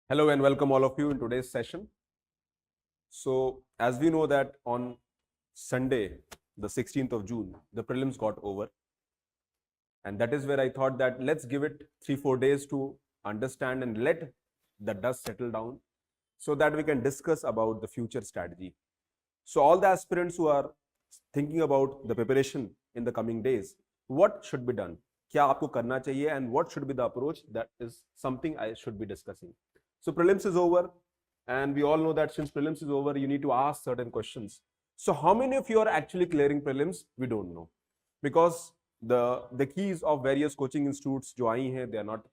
Hello and welcome all of you in today's session. So, as we know that on Sunday, the 16th of June, the prelims got over. And that is where I thought that let's give it 3-4 days to understand and let the dust settle down so that we can discuss about the future strategy. So, all the aspirants who are thinking about the preparation in the coming days, what should be done? क्या आपको करना चाहिए and what should be the approach? That is something I should be discussing. So prelims is over, and we all know that since prelims is over, you need to ask certain questions. So how many of you are actually clearing prelims? We don't know, because the keys of various coaching institutes जो आई हैं, they are not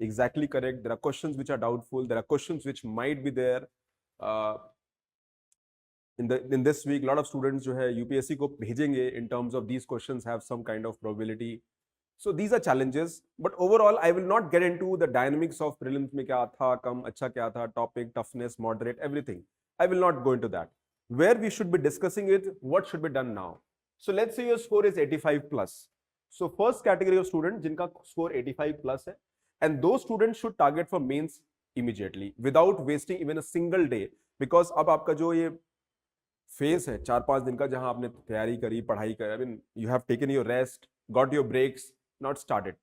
exactly correct. There are questions which are doubtful. There are questions which might be there. In this week, a lot of students जो है UPSC को भेजेंगे in terms of these questions have some kind of probability. So these are challenges, but overall I will not get into the dynamics of prelims में क्या था, कम अच्छा क्या था, topic, toughness, moderate, everything. I will not go into that. Where we should be discussing it, what should be done now. So let's say your score is 85 plus. So first category of student जिनका score 85 plus है, and those students should target for mains immediately without wasting even a single day, because अब आपका जो ये phase है 4-5 दिन का जहां आपने तैयारी करी, पढ़ाई करी, I mean you have taken your rest, got your breaks, not started.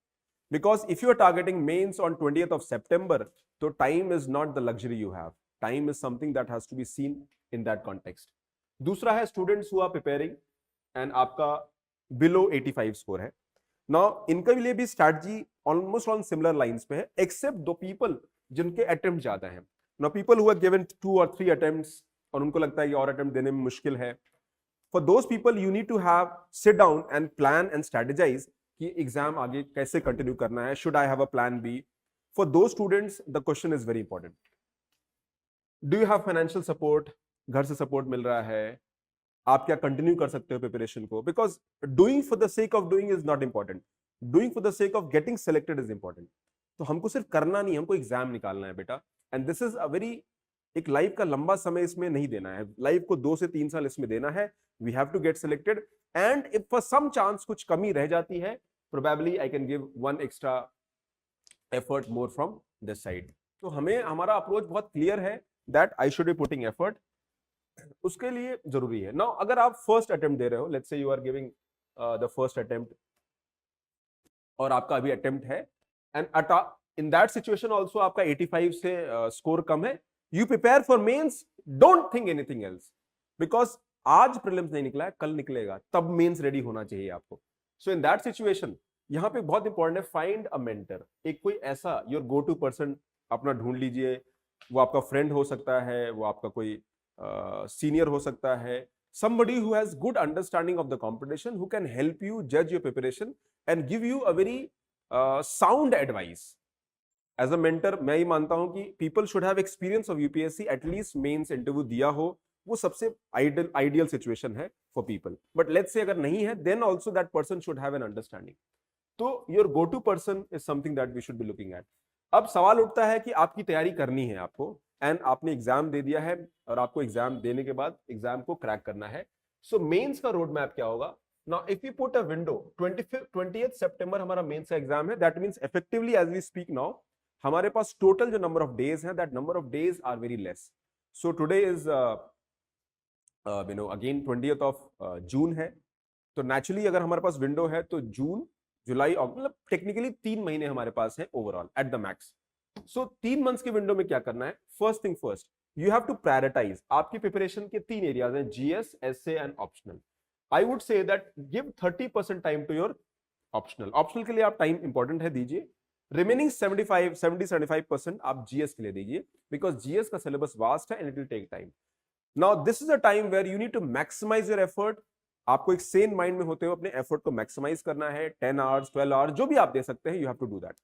Because if you are targeting mains on 20th of September, so time is not the luxury you have. Time is something that has to be seen in that context. दूसरा है students who are preparing and आपका below 85 score है. Now इनके लिए भी strategy almost on similar lines पे है, except दो people जिनके attempt ज्यादा हैं. Now people who have given 2 or 3 attempts और उनको लगता है कि और attempt देने में मुश्किल है. For those people you need to have sit down and plan and strategize कि एग्जाम आगे कैसे कंटिन्यू करना है. Should I have a plan B? For those students the question is very important. Do you have financial support? घर से support मिल रहा है? आप क्या कंटिन्यू कर सकते हो प्रिपरेशन को? Because doing for the sake of doing is not important, doing for the sake of getting selected is important. तो हमको सिर्फ करना नहीं, हमको एग्जाम निकालना है बेटा. And this is a very, एक लाइफ का लंबा समय इसमें नहीं देना है, लाइफ को 2 से 3 साल इसमें देना है. We have to get selected, and if for some chance कुछ कमी रह जाती है, probably I can give one extra effort more from this side. तो हमें हमारा अप्रोच बहुत क्लियर है that I should be putting effort. उसके लिए जरूरी है. Now अगर आप फर्स्ट अटेम्प्ट दे रहे हो, let's say you are giving the first attempt और आपका अभी अटेम्प्ट है, and in that situation also आपका 85 से स्कोर कम है, you prepare for mains, don't think anything else, because आज प्रीलिम्स नहीं निकला है, कल निकलेगा, तब मेंस रेडी होना चाहिए आपको. सो इन दैट सिचुएशन यहां पे बहुत इंपॉर्टेंट है, फाइंड अ मेंटर. एक कोई ऐसा योर गो टू पर्सन अपना ढूंढ लीजिए. वो आपका फ्रेंड हो सकता है, वो आपका कोई सीनियर हो सकता है, somebody who has good understanding of the competition, who can help you judge your preparation and give you a very sound advice. As a mentor मैं ही मानता हूं कि people should have experience of UPSC, at least mains interview दिया हो, वो सबसे ideal situation है for people. But let's say अगर नहीं है, then also that person should have an understanding. तो your go to person is something that we should be looking at. अब सवाल उठता है कि आपकी तैयारी करनी है आपको, एंड आपने एग्जाम दे दिया है, और आपको एग्जाम देने के बाद एग्जाम को क्रैक करना है. सो मेंस का रोड मैप क्या होगा? Now if you put a window 20th सितंबर हमारा मेंस का एग्जाम है, that means effectively as we speak now हमारे पास टोटल जो नंबर ऑफ डेज है, that number of days are very less. So today is again 20th of June है. तो नेचुरली अगर हमारे पास विंडो है तो जून, जुलाई, मतलब टेक्निकली 3 महीने हमारे पास है overall at the max. So 3 months के विंडो में क्या करना है? First thing first, you have to prioritize. आपकी प्रिपरेशन के 3 एरियाज हैं, GS, essay and optional. I would say that give 30% time to your optional. Optional के लिए आप टाइम इंपॉर्टेंट है दीजिए. रिमेनिंग 70-75% आप जीएस के लिए दीजिए, बिकॉज जीएस का सिलेबस वास्ट है and it will take time. Now this is a time where you need to maximize your effort. आपको एक सेन माइंड में होते हुए अपने एफर्ट को मैक्सिमाइज करना है. 10 आवर्स, 12 आवर्स, जो भी आप दे सकते हैं, you have to do that.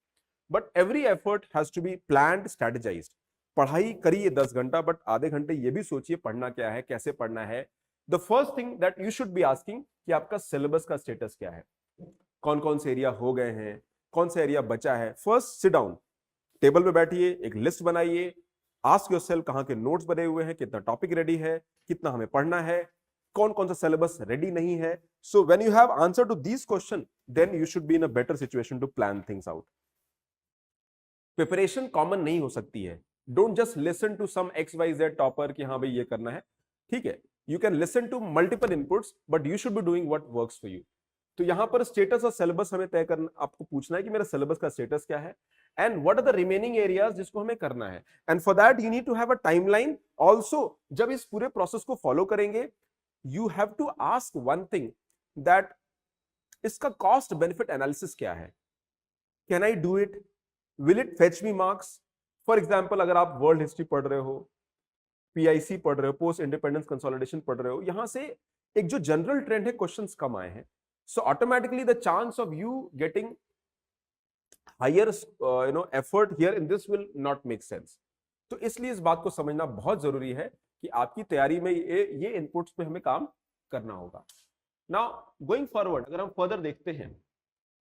But every effort has to be planned, strategized. पढ़ाई करिए 10 घंटा, बट आधे घंटे ये भी सोचिए पढ़ना क्या है, कैसे पढ़ना है. The first thing that you should be asking कि आपका सिलेबस का स्टेटस क्या है, कौन कौन से एरिया हो गए हैं, कौन सा एरिया बचा है. फर्स्ट सिट डाउन, टेबल पे बैठिए, एक लिस्ट बनाइए. आस्क योरसेल्फ कहां के नोट्स बने हुए हैं, कितना टॉपिक रेडी है, कितना हमें पढ़ना है, कौन कौन सा सिलेबस रेडी नहीं है. So when you have answer to these question, then you should be in a better situation to plan things out. Preparation common नहीं हो सकती है. Don't just listen to some XYZ topper कि हाँ भाई ये करना है, ठीक है, you can listen to multiple inputs but you should be doing what works for you. तो यहां पर स्टेटस और सिलेबस हमें तय करना, आपको पूछना है कि मेरा सिलेबस का स्टेटस क्या है and what are the remaining areas जिसको हमें करना है, and for that you need to have a timeline also. जब इस पूरे प्रोसेस को फॉलो करेंगे you have to ask one thing that इसका कॉस्ट बेनिफिट एनालिसिस क्या है, can I do it, will it fetch me marks. For example अगर आप वर्ल्ड हिस्ट्री पढ़ रहे हो, PIC पढ़ रहे हो, पोस्ट इंडिपेंडेंस कंसोलिडेशन पढ़ रहे हो, यहां से एक जो जनरल ट्रेंड है, क्वेश्चंस कम आए हैं, so automatically the chance of you getting higher effort here in this will not make sense। तो इसलिए इस बात को समझना बहुत जरूरी है कि आपकी तैयारी में ये इनपुट्स पे हमें काम करना होगा। नाउ गोइंग फॉरवर्ड, अगर हम फर्दर देखते हैं,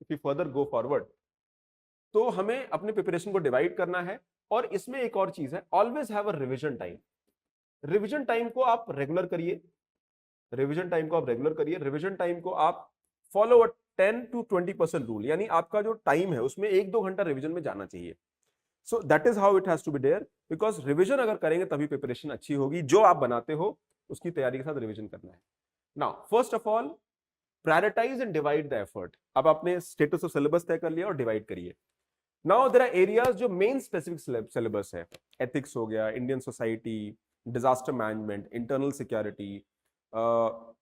if you further go forward, तो हमें अपने प्रिपरेशन को डिवाइड करना है। और इसमें एक और चीज है, always have a revision time. Revision time को आप रेगुलर करिए, रिविजन टाइम को आप रेगुलर करिए, रिविजन टाइम को आप फॉलो अ 10 to 20% रूल, यानी आपका जो टाइम है उसमें 1-2 घंटा रिवीजन में जाना चाहिए। So that is how it has to be there, because revision अगर करेंगे तभी प्रिपरेशन अच्छी होगी। जो आप बनाते हो उसकी तैयारी के साथ रिवीजन करना है। Now first of all prioritize and divide the effort. अब आपने स्टेटस ऑफ सिलेबस तय कर लिया और डिवाइड करिए। नाउ देयर आर एरियाज जो मेन स्पेसिफिक सिलेबस है, एथिक्स हो गया, Indian society, disaster management, internal security,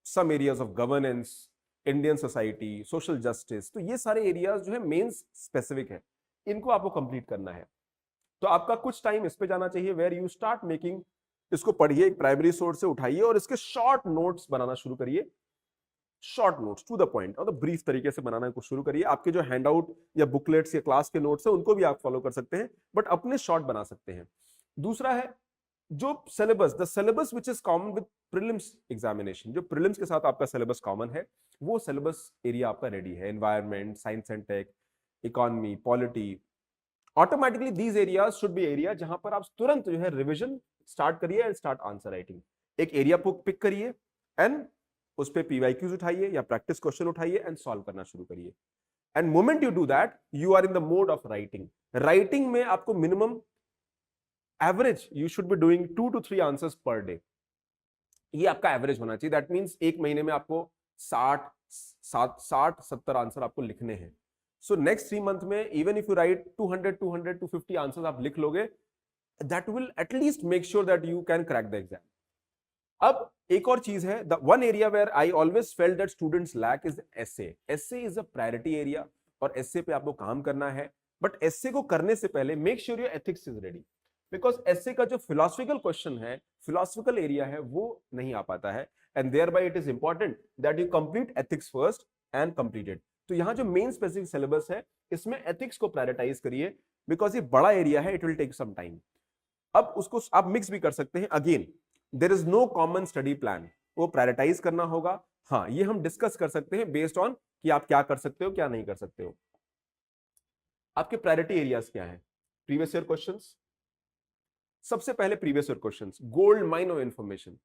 some areas of governance, Indian society, social justice. तो ये सारे एरियाज जो है मेन स्पेसिफिक है, इनको आपको कंप्लीट करना है। तो आपका कुछ टाइम इस पे जाना चाहिए, वेयर यू स्टार्ट मेकिंग, इसको पढ़िए, एक प्राइमरी सोर्स से उठाइए और इसके शॉर्ट नोट्स बनाना शुरू करिए, short notes to the point, और ब्रीफ तरीके से बनाना को शुरू करिए। आपके जो हैंडआउट या बुकलेट्स या क्लास के नोट्स है उनको भी आप फॉलो कर सकते हैं, बट अपने शॉर्ट बना सकते हैं। दूसरा है जो syllabus, the syllabus which is common with prelims examination, जो प्रीलिम्स के साथ आपका सिलेबस कॉमन है, वो सिलेबस एरिया आपका रेडी है। Environment, science and tech, economy, polity, automatically these areas should be area जहां पर आप तुरंत जो है रिवीजन स्टार्ट करिए एंड स्टार्ट आंसर राइटिंग। एक एरिया पिक करिए एंड उस पे PYQs उठाइए या प्रैक्टिस क्वेश्चन उठाइए एंड सॉल्व करना शुरू करिए। And moment you do that you are in the mode of writing. Writing में आपको minimum average you should be doing 2 to 3 answers per day, ये आपका एवरेज होना चाहिए। दैट मींस एक महीने में आपको 60-70 आंसर आपको लिखने हैं। सो नेक्स्ट 3 मंथ में even if you write 200-250 answers आप लिख लोगे, that will at least make sure that you can crack the exam. अब एक और चीज है, the one area where I always felt that students lack is essay. Essay is a priority area और essay पे आपको काम करना है, बट एसे को करने से पहले make sure your ethics is ready, because essay का जो फिलोसफिकल क्वेश्चन है, फिलोसफिकल एरिया है, वो नहीं आ पाता है, and thereby it is important that you complete ethics first and complete it. तो यहाँ जो मेन स्पेसिफिक सिलेबस है इसमें एथिक्स को प्रायोरिटाइज करिए, बिकॉज ये बड़ा एरिया है, it will take some time. अब उसको आप मिक्स भी कर सकते हैं, again there is no common study plan, वो प्रायोरिटाइज करना होगा। हाँ, ये हम डिस्कस कर सकते हैं बेस्ड ऑन कि आप क्या कर सकते हो, क्या नहीं कर सकते हो। आपके प्रायोरिटी एरियाज क्या है? प्रीवियस ईयर क्वेश्चंस, सबसे पहले previous year questions, gold mine of information.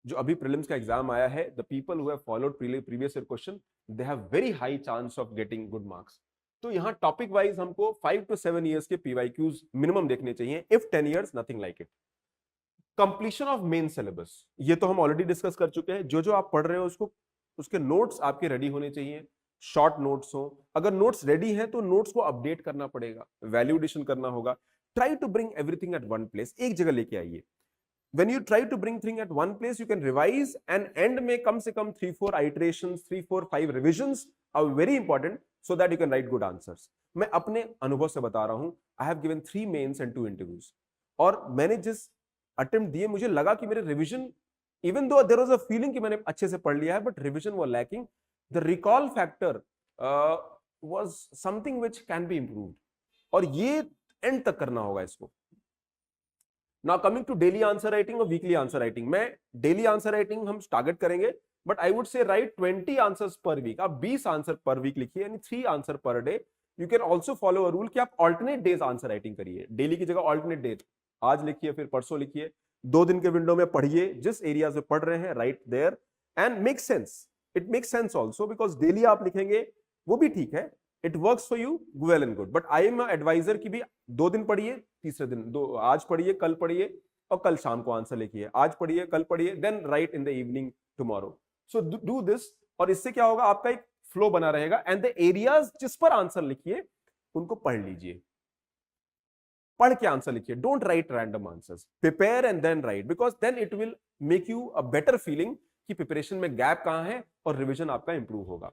जो अभी प्रीलिम्स का एग्जाम आया है, the people who have followed previous year question, they have very high chance of getting good marks. तो यहाँ टॉपिक वाइज हमको 5 to 7 इयर्स के PYQs मिनिमम देखने चाहिए, if 10 years nothing like it. Completion of main syllabus, ये तो हम already discuss कर चुके हैं। जो जो आप पढ़ रहे हो उसको, उसके नोट्स आपके रेडी होने चाहिए, शॉर्ट नोट्स हो। अगर नोट्स रेडी है तो नोट्स को अपडेट करना पड़ेगा, वैल्यू एडिशन करना होगा। Try to bring everything at one place, एक जगह लेके आइए। When you try to bring thing at one place, you can revise and end में कम से कम 3-4 iterations, 3-4-5 revisions are very important so that you can write good answers। मैं अपने अनुभव से बता रहा हूं, I have given 3 mains and 2 interviews, और मैंने जिस अटेम्प्ट दिए मुझे लगा कि मेरे revision, even though there was a feeling कि मैंने अच्छे से पढ़ लिया है, but revision was lacking. The recall factor was something which can be improved, और ये एंड तक करना होगा इसको। Now coming to daily answer writing और वीकली आंसर राइटिंग, मैं डेली आंसर राइटिंग हम टारगेट करेंगे, but I would say write 20 answers per week. आप 20 आंसर पर वीक लिखिए, यानी 3 answer per day. You can also follow a rule कि आप ऑल्टरनेट डेज आंसर राइटिंग करिए, डेली की जगह ऑल्टरनेट डेज, आज लिखिए फिर परसों लिखिए, 2 दिन के विंडो में पढ़िए, जिस एरिया से पढ़ रहे हैं right there and make sense. It make sense also, because daily आप लिखेंगे वो भी ठीक है, it works for you, well and good, but I am advisor की भी 2 दिन पढ़िए, तीसरे दिन आज पढ़िए, कल पढ़िए, और कल शाम को आंसर लिखिए, आज पढ़िए, कल पढ़िए, then write in the evening tomorrow. So do this, और इससे क्या होगा, आपका एक फ्लो बना रहेगा, एंड द एरियाज जिस पर आंसर लिखिए उनको पढ़ लीजिए, पढ़ के आंसर लिखिए, don't write random answers, prepare and then write, because then it will make you a better feeling कि प्रिपरेशन में गैप कहां है और रिवीजन आपका इंप्रूव होगा।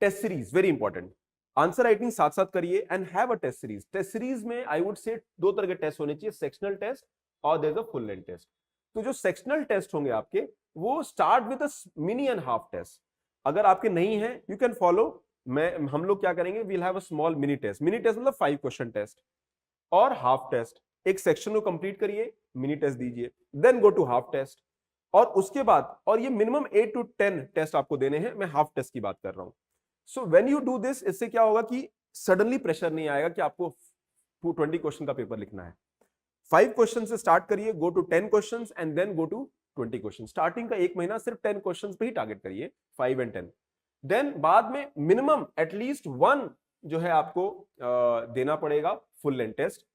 Test series very important, answer writing साथ साथ करिए and have a test series. Test series में आई वुड से 2 तरह के टेस्ट होने चाहिए, सेक्शनल टेस्ट और there is a full length test. तो जो सेक्शनल टेस्ट होंगे आपके, वो start with a mini and half test. अगर आपके नहीं है, यू कैन फॉलो, हम लोग क्या करेंगे, we'll have a small mini test. Mini test मतलब 5 क्वेश्चन टेस्ट और हाफ टेस्ट। एक सेक्शन को कंप्लीट करिए, मिनी टेस्ट दीजिए, then go to half test, और उसके बाद, और ये मिनिमम 8 to 10 टेस्ट आपको देने हैं, मैं हाफ टेस्ट की बात कर रहा हूं। सो व्हेन यू डू दिस, इससे क्या होगा कि सडनली प्रेशर नहीं आएगा कि आपको 20 क्वेश्चन का पेपर लिखना है। 5 क्वेश्चन से स्टार्ट करिए, go to 10 question and then go to 20 question. Starting का 1 महीना सिर्फ 10 क्वेश्चन पे ही टारगेट करिए, 5 and 10। देन बाद में मिनिमम एटलीस्ट 1 जो है आपको देना पड़ेगा full length test.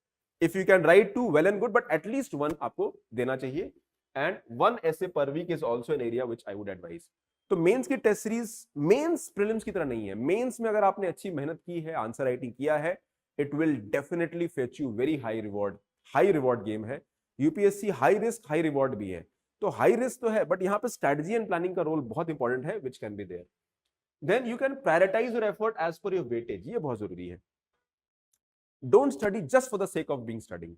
If you can write 2 well and good, but at least 1 आपको देना चाहिए, एंड 1 essay पर week is also an area which I would advise. तो मेंस की टेस्ट सीरीज मेंस प्रीलिम्स की तरह नहीं है। मेंस में अगर आपने अच्छी मेहनत की है, आंसर राइटिंग किया है, it will definitely fetch you very high reward. High reward game है UPSC, high risk high reward भी है। तो हाई रिस्क तो है, बट यहां पे स्ट्रेटजी एंड प्लानिंग का रोल बहुत इंपॉर्टेंट है, which can be there. Then you can prioritize your effort as per your weightage, ये बहुत जरूरी है। Don't study just for the sake of being studying.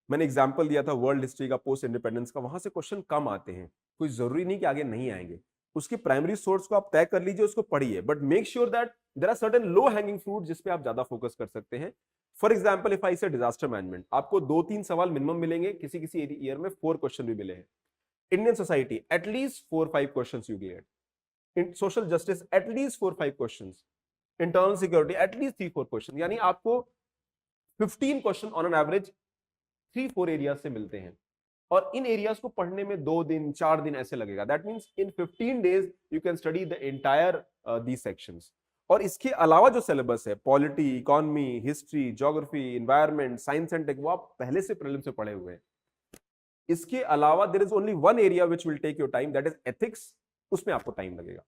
मैंने एग्जांपल दिया था वर्ल्ड हिस्ट्री का, पोस्ट इंडिपेंडेंस का, वहां से क्वेश्चन कम आते हैं, कोई जरूरी नहीं कि आगे नहीं आएंगे। उसकी प्राइमरी सोर्स को आप तय कर लीजिए, उसको पढ़िए, but make sure that there are certain low hanging fruit जिस पे आप ज्यादा फोकस कर सकते हैं। फॉर एग्जांपल इफ आई से डिजास्टर मैनेजमेंट, आपको 2-3 सवाल मिनिमम मिलेंगे, किसी किसी ईयर में 4 क्वेश्चन भी मिले हैं। Indian society at least 4-5 question you get, in social justice at least 4-5 question, internal security at least 3-4 question, यानी आपको 15 question on an average 3-4 areas से मिलते हैं, और इन एरियाज को पढ़ने में 2 दिन 4 दिन ऐसे लगेगा। That means in 15 days you can study the entire these sections. और इसके अलावा जो सिलेबस है, polity, economy, history, geography, environment, science and tech, वो आप पहले से प्रीलिम से पढ़े हुए हैं। इसके अलावा there is only one area which will take your time, that is ethics, उसमें आपको टाइम लगेगा।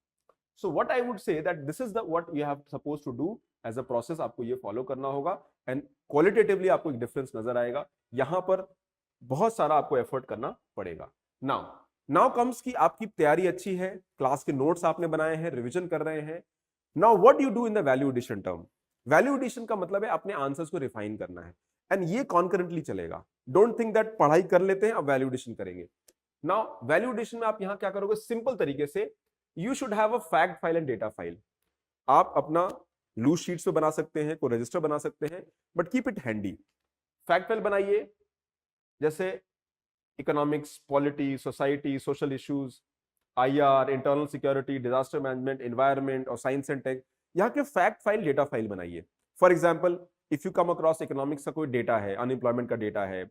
So what I would say that this is the what you have suppose to do as a process, आपको ये follow करना होगा, and qualitatively आपको एक difference नजर आएगा। यहां पर बहुत सारा आपको एफर्ट करना पड़ेगा। नाउ कम्स कि आपकी तैयारी अच्छी है, क्लास के नोट्स आपने बनाए हैं, रिवीजन कर रहे हैं। Now what you do in the value addition term. Value addition का मतलब है अपने आंसर्स को रिफाइन करना है, एंड ये कॉन्करेंटली चलेगा। डोंट थिंक दैट पढ़ाई कर लेते हैं अब वैल्यू एडिशन करेंगे। नाउ वैल्यू एडिशन में आप यहां क्या करोगे, सिंपल तरीके से you should have a fact file and data file. आप अपना लूज शीट्स पे बना सकते हैं, कोई रजिस्टर बना सकते हैं, but keep it handy. Fact file बनाइए, जैसे economics, polity, society, social issues, IR, internal security, disaster management, environment और साइंस एंड टेक, यहाँ के फैक्ट फाइल, डेटा फाइल बनाइए। For example if you come across economics का कोई data है, unemployment का डेटा है,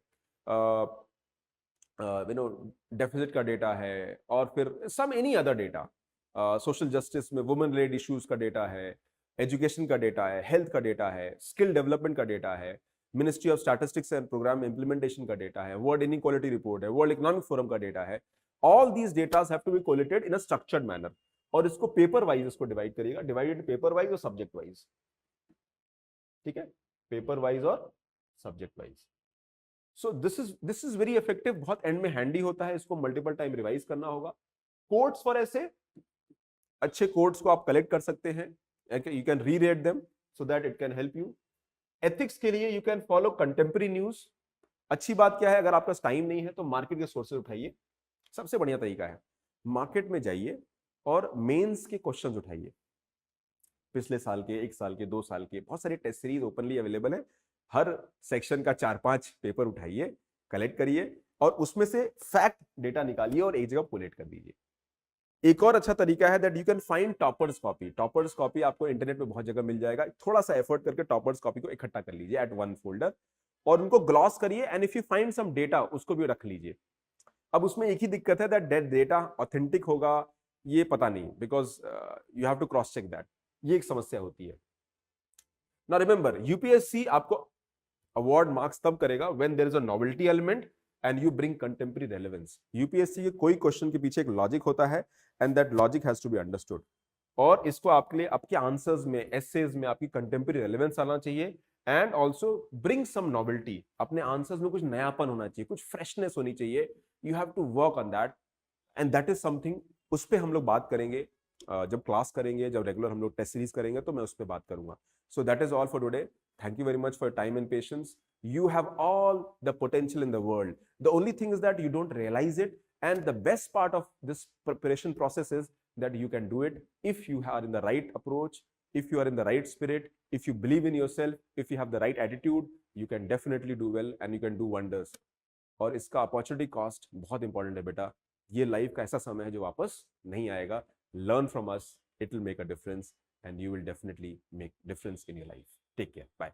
डेफिसिट का डेटा है, और फिर some any other data, social justice में वुमेन रिलेटेड इश्यूज का डेटा है, एजुकेशन का डेटा है, हेल्थ का डेटा है, स्किल डेवलपमेंट का डेटा है, ministry of statistics and programme implementation का डेटा है, वर्ल्ड इनइक्वालिटी रिपोर्ट है, वर्ल्ड इकोनॉमिक फोरम का डेटा है। All these datas have to be collected in a structured manner, और इसको पेपर वाइज इसको डिवाइड करिएगा, डिवाइडेड पेपर वाइज और सब्जेक्ट वाइज, ठीक है, पेपर वाइज और subject wise. So this is very effective, बहुत एंड में हैंडी होता है, इसको मल्टीपल टाइम रिवाइज करना होगा। कोट्स फॉर ऐसे अच्छे कोट्स को आप कलेक्ट कर सकते हैं, you can reread them so that it can help you. Ethics के लिए you can follow contemporary news. अच्छी बात क्या है, अगर आपका टाइम नहीं है तो मार्केट के सोर्सेज उठाइए, सबसे बढ़िया तरीका है। मार्केट में जाइए और मेंस के क्वेश्चंस उठाइए, पिछले साल के, 1 साल के, 2 साल के, बहुत सारी टेस्ट सीरीज ओपनली अवेलेबल है। हर सेक्शन का 4-5 पेपर उठाइए, कलेक्ट करिए, और उसमें से फैक्ट डेटा निकालिए और एक जगह कोलेट कर दीजिए। एक और अच्छा तरीका है that you can find toppers copy. Toppers copy आपको इंटरनेट पे बहुत जगह मिल जाएगा, थोड़ा सा एफर्ट करके टॉपर्स कॉपी को इकट्ठा कर लीजिए एट वन फोल्डर, और उनको ग्लॉस करिए, and if you find some data उसको भी रख लीजिए। अब उसमें एक ही दिक्कत है दैट डेटा ऑथेंटिक होगा ये पता नहीं, because you have to cross check that, ये एक समस्या होती है। ना रिमेंबर, यूपीएससी आपको अवार्ड मार्क्स तब करेगा when there is a novelty element and you bring contemporary relevance. UPSC के कोई क्वेश्चन के पीछे एक लॉजिक होता है and that logic has to be understood, और इसको आपके लिए आपके आंसर्स में, एसेज में आपकी कंटेम्प्रेरी रेलेवेंस आना चाहिए and also bring some novelty. अपने आंसर्स में कुछ नयापन होना चाहिए, कुछ फ्रेशनेस होनी चाहिए। You have to work on that and that is something, उस पर हम लोग बात करेंगे जब क्लास करेंगे, जब रेगुलर हम लोग टेस्ट सीरीज करेंगे तो मैं उस पर बात करूंगा। सो that is all for today. Thank you very much for time and patience. You have all the potential in the world. The only thing is that you don't realize it. And the best part of this preparation process is that you can do it if you are in the right approach, if you are in the right spirit, if you believe in yourself, if you have the right attitude, you can definitely do well and you can do wonders. और इसका opportunity cost बहुत important है बेटा। ये life का ऐसा समय है जो वापस नहीं आएगा। Learn from us, it will make a difference and you will definitely make difference in your life. Take care, bye.